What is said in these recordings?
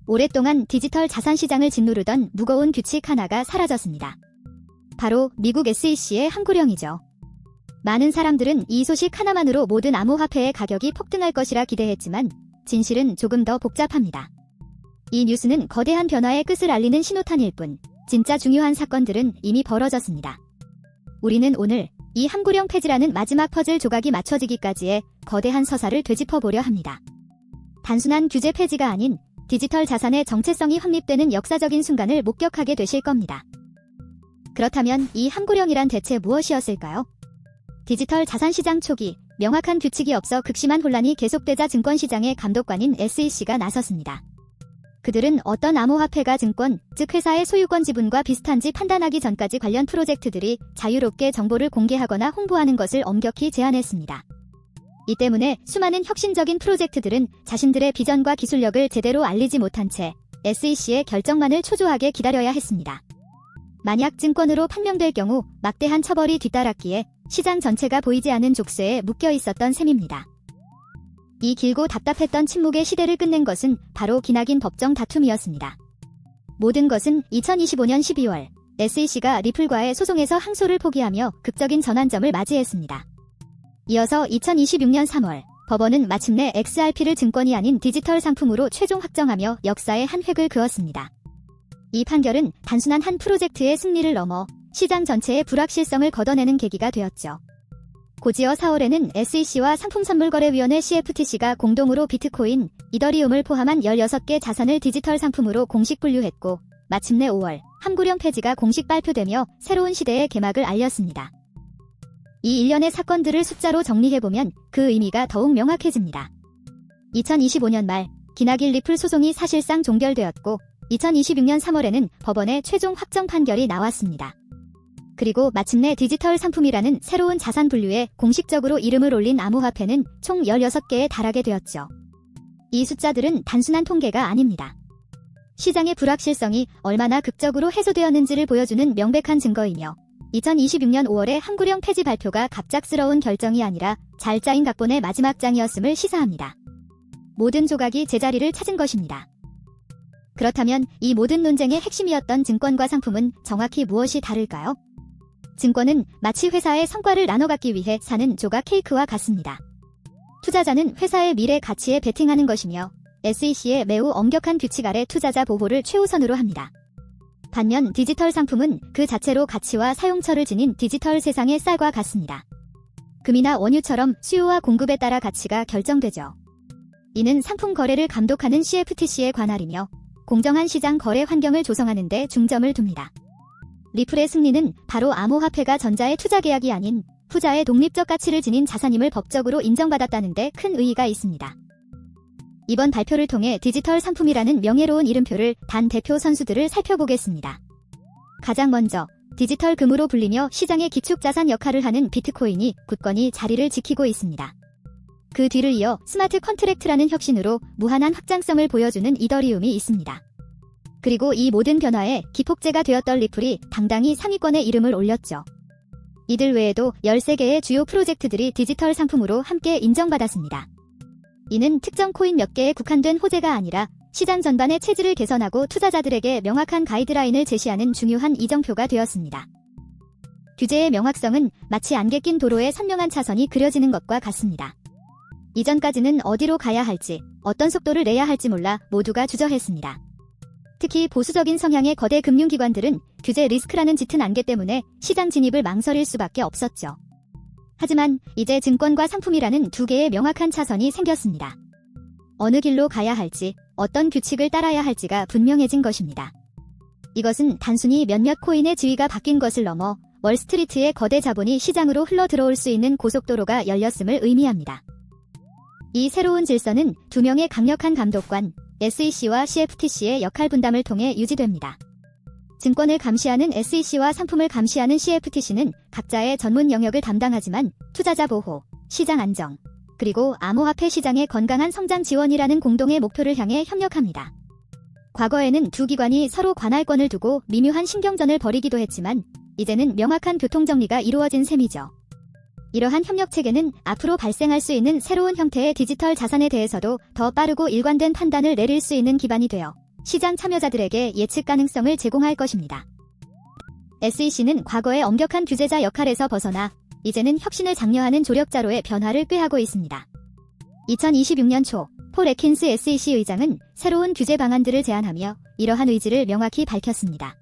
오랫동안 디지털 자산 시장을 짓누르던 무거운 규칙 하나가 사라졌습니다. 바로 미국 SEC의 항구령이죠. 많은 사람들은 이 소식 하나만으로 모든 암호화폐의 가격이 폭등할 것이라 기대했지만 진실은 조금 더 복잡합니다. 이 뉴스는 거대한 변화의 끝을 알리는 신호탄일 뿐 진짜 중요한 사건들은 이미 벌어졌습니다. 우리는 오늘 이 항구령 폐지라는 마지막 퍼즐 조각이 맞춰지기까지의 거대한 서사를 되짚어보려 합니다. 단순한 규제 폐지가 아닌 디지털 자산의 정체성이 확립되는 역사적인 순간을 목격하게 되실 겁니다. 그렇다면 이 항구령이란 대체 무엇이었을까요? 디지털 자산 시장 초기, 명확한 규칙이 없어 극심한 혼란이 계속되자 증권시장의 감독관인 SEC가 나섰습니다. 그들은 어떤 암호화폐가 증권, 즉 회사의 소유권 지분과 비슷한지 판단하기 전까지 관련 프로젝트들이 자유롭게 정보를 공개하거나 홍보하는 것을 엄격히 제한했습니다. 이 때문에 수많은 혁신적인 프로젝트들은 자신들의 비전과 기술력을 제대로 알리지 못한 채 SEC의 결정만을 초조하게 기다려야 했습니다. 만약 증권으로 판명될 경우 막대한 처벌이 뒤따랐기에 시장 전체가 보이지 않는 족쇄에 묶여 있었던 셈입니다. 이 길고 답답했던 침묵의 시대를 끝낸 것은 바로 기나긴 법정 다툼이었습니다. 모든 것은 2025년 12월 SEC가 리플과의 소송에서 항소를 포기하며 극적인 전환점을 맞이했습니다. 이어서 2026년 3월 법원은 마침내 XRP를 증권이 아닌 디지털 상품으로 최종 확정하며 역사의 한 획을 그었습니다. 이 판결은 단순한 한 프로젝트의 승리를 넘어 시장 전체의 불확실성을 걷어내는 계기가 되었죠. 곧이어 4월에는 SEC와 상품선물거래위원회 CFTC가 공동으로 비트코인, 이더리움을 포함한 16개 자산을 디지털 상품으로 공식 분류했고 마침내 5월 항구령 폐지가 공식 발표되며 새로운 시대의 개막을 알렸습니다. 이 일련의 사건들을 숫자로 정리해보면 그 의미가 더욱 명확해집니다. 2025년 말 기나긴 리플 소송이 사실상 종결되었고 2026년 3월에는 법원의 최종 확정 판결이 나왔습니다. 그리고 마침내 디지털 상품이라는 새로운 자산 분류에 공식적으로 이름을 올린 암호화폐는 총 16개에 달하게 되었죠. 이 숫자들은 단순한 통계가 아닙니다. 시장의 불확실성이 얼마나 극적으로 해소되었는지를 보여주는 명백한 증거이며 2026년 5월의 항구령 폐지 발표가 갑작스러운 결정이 아니라 잘 짜인 각본의 마지막 장이었음을 시사합니다. 모든 조각이 제자리를 찾은 것입니다. 그렇다면 이 모든 논쟁의 핵심이었던 증권과 상품은 정확히 무엇이 다를까요? 증권은 마치 회사의 성과를 나눠 갖기 위해 사는 조각 케이크와 같습니다. 투자자는 회사의 미래 가치에 베팅하는 것이며 SEC의 매우 엄격한 규칙 아래 투자자 보호를 최우선으로 합니다. 반면 디지털 상품은 그 자체로 가치와 사용처를 지닌 디지털 세상의 쌀과 같습니다. 금이나 원유처럼 수요와 공급에 따라 가치가 결정되죠. 이는 상품 거래를 감독하는 CFTC의 관할이며 공정한 시장 거래 환경을 조성하는 데 중점을 둡니다. 리플의 승리는 바로 암호화폐가 전자의 투자 계약이 아닌 후자의 독립적 가치를 지닌 자산임을 법적으로 인정받았다는 데 큰 의의가 있습니다. 이번 발표를 통해 디지털 상품이라는 명예로운 이름표를 단 대표 선수들을 살펴보겠습니다. 가장 먼저 디지털 금으로 불리며 시장의 기축자산 역할을 하는 비트코인이 굳건히 자리를 지키고 있습니다. 그 뒤를 이어 스마트 컨트랙트라는 혁신으로 무한한 확장성을 보여주는 이더리움이 있습니다. 그리고 이 모든 변화에 기폭제가 되었던 리플이 당당히 상위권에 이름을 올렸죠. 이들 외에도 13개의 주요 프로젝트들이 디지털 상품으로 함께 인정받았습니다. 이는 특정 코인 몇 개에 국한된 호재가 아니라 시장 전반의 체질을 개선하고 투자자들에게 명확한 가이드라인을 제시하는 중요한 이정표가 되었습니다. 규제의 명확성은 마치 안개 낀 도로에 선명한 차선이 그려지는 것과 같습니다. 이전까지는 어디로 가야 할지, 어떤 속도를 내야 할지 몰라 모두가 주저했습니다. 특히 보수적인 성향의 거대 금융기관들은 규제 리스크라는 짙은 안개 때문에 시장 진입을 망설일 수밖에 없었죠. 하지만 이제 증권과 상품이라는 두 개의 명확한 차선이 생겼습니다. 어느 길로 가야 할지, 어떤 규칙을 따라야 할지가 분명해진 것입니다. 이것은 단순히 몇몇 코인의 지위가 바뀐 것을 넘어 월스트리트의 거대 자본이 시장으로 흘러 들어올 수 있는 고속도로가 열렸음을 의미합니다. 이 새로운 질서는 두 명의 강력한 감독관, SEC와 CFTC의 역할 분담을 통해 유지됩니다. 증권을 감시하는 SEC와 상품을 감시하는 CFTC는 각자의 전문 영역을 담당하지만 투자자 보호, 시장 안정, 그리고 암호화폐 시장의 건강한 성장 지원이라는 공동의 목표를 향해 협력합니다. 과거에는 두 기관이 서로 관할권을 두고 미묘한 신경전을 벌이기도 했지만 이제는 명확한 교통정리가 이루어진 셈이죠. 이러한 협력체계는 앞으로 발생할 수 있는 새로운 형태의 디지털 자산에 대해서도 더 빠르고 일관된 판단을 내릴 수 있는 기반이 되어 시장 참여자들에게 예측 가능성을 제공할 것입니다. SEC는 과거의 엄격한 규제자 역할에서 벗어나 이제는 혁신을 장려하는 조력자로의 변화를 꾀하고 있습니다. 2026년 초 폴 애킨스 SEC 의장은 새로운 규제 방안들을 제안하며 이러한 의지를 명확히 밝혔습니다.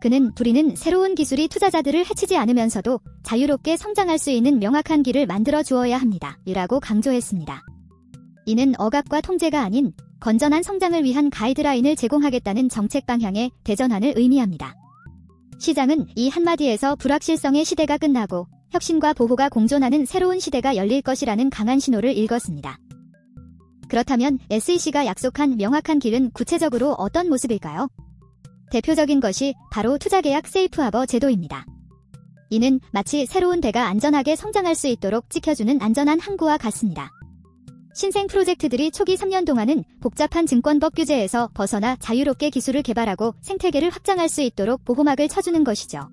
그는 우리는 새로운 기술이 투자자들을 해치지 않으면서도 자유롭게 성장할 수 있는 명확한 길을 만들어 주어야 합니다. 라고 강조했습니다. 이는 억압과 통제가 아닌 건전한 성장을 위한 가이드라인을 제공하겠다는 정책 방향의 대전환을 의미합니다. 시장은 이 한마디에서 불확실성의 시대가 끝나고 혁신과 보호가 공존하는 새로운 시대가 열릴 것이라는 강한 신호를 읽었습니다. 그렇다면 SEC가 약속한 명확한 길은 구체적으로 어떤 모습일까요? 대표적인 것이 바로 투자계약 세이프하버 제도입니다. 이는 마치 새로운 배가 안전하게 성장할 수 있도록 지켜주는 안전한 항구와 같습니다. 신생 프로젝트들이 초기 3년 동안은 복잡한 증권법 규제에서 벗어나 자유롭게 기술을 개발하고 생태계를 확장할 수 있도록 보호막을 쳐주는 것이죠.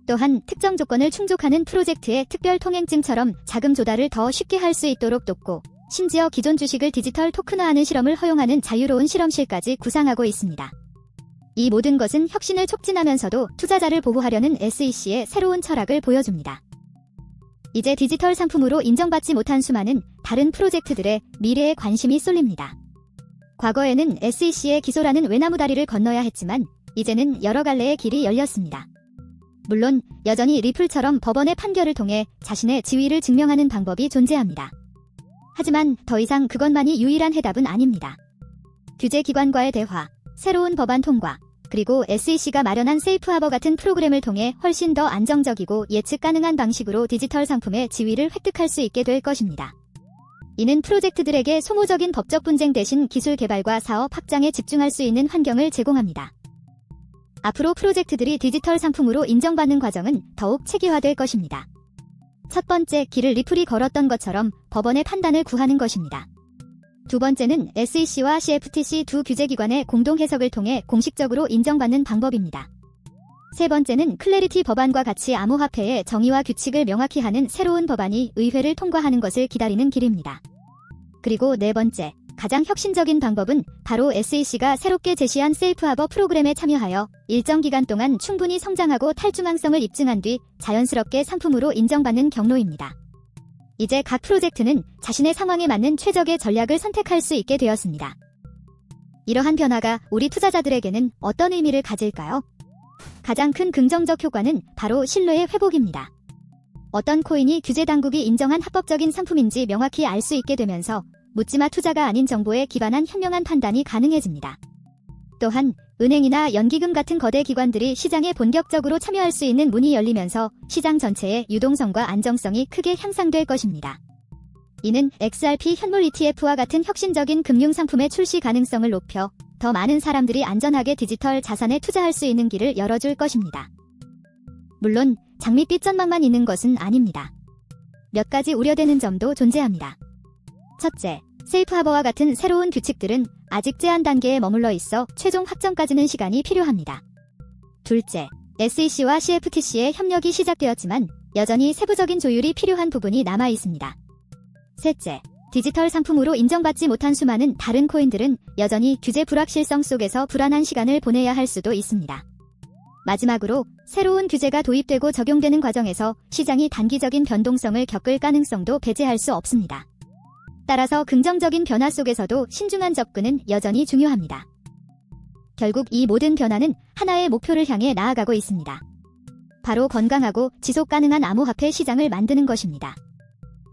또한 특정 조건을 충족하는 프로젝트의 특별 통행증처럼 자금 조달을 더 쉽게 할 수 있도록 돕고 심지어 기존 주식을 디지털 토큰화하는 실험을 허용하는 자유로운 실험실까지 구상하고 있습니다. 이 모든 것은 혁신을 촉진하면서도 투자자를 보호하려는 SEC의 새로운 철학을 보여줍니다. 이제 디지털 상품으로 인정받지 못한 수많은 다른 프로젝트들의 미래에 관심이 쏠립니다. 과거에는 SEC의 기소라는 외나무 다리를 건너야 했지만 이제는 여러 갈래의 길이 열렸습니다. 물론 여전히 리플처럼 법원의 판결을 통해 자신의 지위를 증명하는 방법이 존재합니다. 하지만 더 이상 그것만이 유일한 해답은 아닙니다. 규제기관과의 대화, 새로운 법안 통과, 그리고 SEC가 마련한 세이프하버 같은 프로그램을 통해 훨씬 더 안정적이고 예측 가능한 방식으로 디지털 상품의 지위를 획득할 수 있게 될 것입니다. 이는 프로젝트들에게 소모적인 법적 분쟁 대신 기술 개발과 사업 확장에 집중할 수 있는 환경을 제공합니다. 앞으로 프로젝트들이 디지털 상품으로 인정받는 과정은 더욱 체계화될 것입니다. 첫 번째 길을 리플이 걸었던 것처럼 법원의 판단을 구하는 것입니다. 두 번째는 SEC와 CFTC 두 규제기관의 공동 해석을 통해 공식적으로 인정받는 방법입니다. 세 번째는 클래리티 법안과 같이 암호화폐의 정의와 규칙을 명확히 하는 새로운 법안이 의회를 통과하는 것을 기다리는 길입니다. 그리고 네 번째, 가장 혁신적인 방법은 바로 SEC가 새롭게 제시한 세이프하버 프로그램에 참여하여 일정 기간 동안 충분히 성장하고 탈중앙성을 입증한 뒤 자연스럽게 상품으로 인정받는 경로입니다. 이제 각 프로젝트는 자신의 상황에 맞는 최적의 전략을 선택할 수 있게 되었습니다. 이러한 변화가 우리 투자자들에게는 어떤 의미를 가질까요? 가장 큰 긍정적 효과는 바로 신뢰의 회복입니다. 어떤 코인이 규제 당국이 인정한 합법적인 상품인지 명확히 알 수 있게 되면서 묻지마 투자가 아닌 정보에 기반한 현명한 판단이 가능해집니다. 또한 은행이나 연기금 같은 거대 기관들이 시장에 본격적으로 참여할 수 있는 문이 열리면서 시장 전체의 유동성과 안정성이 크게 향상될 것입니다. 이는 XRP 현물 ETF와 같은 혁신적인 금융상품의 출시 가능성을 높여 더 많은 사람들이 안전하게 디지털 자산에 투자할 수 있는 길을 열어줄 것입니다. 물론 장밋빛 전망만 있는 것은 아닙니다. 몇 가지 우려되는 점도 존재합니다. 첫째, 세이프하버와 같은 새로운 규칙들은 아직 제안 단계에 머물러 있어 최종 확정까지는 시간이 필요합니다. 둘째, SEC와 CFTC의 협력이 시작되었지만 여전히 세부적인 조율이 필요한 부분이 남아 있습니다. 셋째, 디지털 상품으로 인정받지 못한 수많은 다른 코인들은 여전히 규제 불확실성 속에서 불안한 시간을 보내야 할 수도 있습니다. 마지막으로 새로운 규제가 도입되고 적용되는 과정에서 시장이 단기적인 변동성을 겪을 가능성도 배제할 수 없습니다. 따라서 긍정적인 변화 속에서도 신중한 접근은 여전히 중요합니다. 결국 이 모든 변화는 하나의 목표를 향해 나아가고 있습니다. 바로 건강하고 지속 가능한 암호화폐 시장을 만드는 것입니다.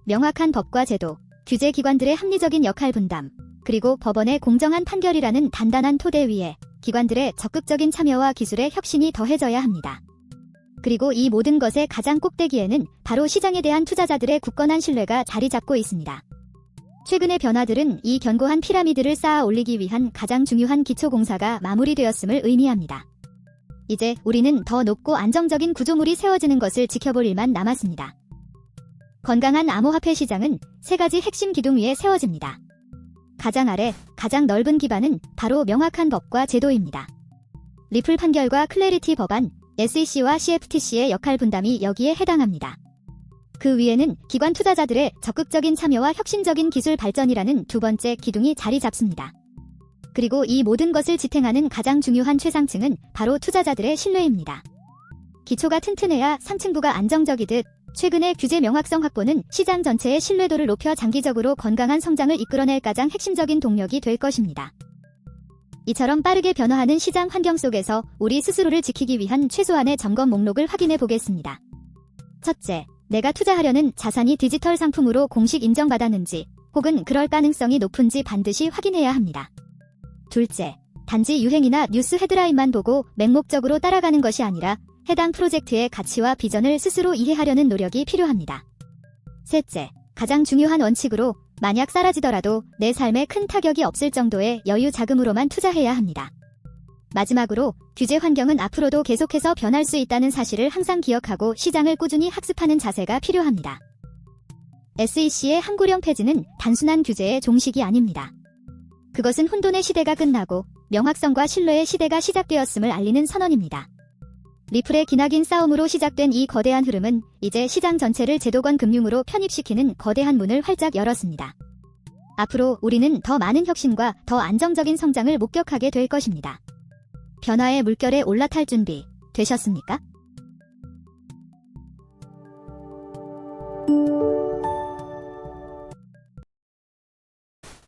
명확한 법과 제도, 규제기관들의 합리적인 역할 분담, 그리고 법원의 공정한 판결이라는 단단한 토대 위에 기관들의 적극적인 참여와 기술의 혁신이 더해져야 합니다. 그리고 이 모든 것의 가장 꼭대기에는 바로 시장에 대한 투자자들의 굳건한 신뢰가 자리 잡고 있습니다. 최근의 변화들은 이 견고한 피라미드를 쌓아 올리기 위한 가장 중요한 기초공사가 마무리되었음을 의미합니다. 이제 우리는 더 높고 안정적인 구조물이 세워지는 것을 지켜볼 일만 남았습니다. 건강한 암호화폐 시장은 세 가지 핵심 기둥 위에 세워집니다. 가장 아래, 가장 넓은 기반은 바로 명확한 법과 제도입니다. 리플 판결과 클래리티 법안, SEC와 CFTC의 역할 분담이 여기에 해당합니다. 그 위에는 기관 투자자들의 적극적인 참여와 혁신적인 기술 발전이라는 두 번째 기둥이 자리 잡습니다. 그리고 이 모든 것을 지탱하는 가장 중요한 최상층은 바로 투자자들의 신뢰입니다. 기초가 튼튼해야 상층부가 안정적이듯 최근의 규제 명확성 확보는 시장 전체의 신뢰도를 높여 장기적으로 건강한 성장을 이끌어낼 가장 핵심적인 동력이 될 것입니다. 이처럼 빠르게 변화하는 시장 환경 속에서 우리 스스로를 지키기 위한 최소한의 점검 목록을 확인해 보겠습니다. 첫째, 내가 투자하려는 자산이 디지털 상품으로 공식 인정받았는지 혹은 그럴 가능성이 높은지 반드시 확인해야 합니다. 둘째, 단지 유행이나 뉴스 헤드라인만 보고 맹목적으로 따라가는 것이 아니라 해당 프로젝트의 가치와 비전을 스스로 이해하려는 노력이 필요합니다. 셋째, 가장 중요한 원칙으로 만약 사라지더라도 내 삶에 큰 타격이 없을 정도의 여유 자금으로만 투자해야 합니다. 마지막으로 규제 환경은 앞으로도 계속해서 변할 수 있다는 사실을 항상 기억하고 시장을 꾸준히 학습하는 자세가 필요합니다. SEC의 한구령 폐지는 단순한 규제의 종식이 아닙니다. 그것은 혼돈의 시대가 끝나고 명확성과 신뢰의 시대가 시작되었음을 알리는 선언입니다. 리플의 기나긴 싸움으로 시작된 이 거대한 흐름은 이제 시장 전체를 제도권 금융으로 편입시키는 거대한 문을 활짝 열었습니다. 앞으로 우리는 더 많은 혁신과 더 안정적인 성장을 목격하게 될 것입니다. 변화의 물결에 올라탈 준비 되셨습니까?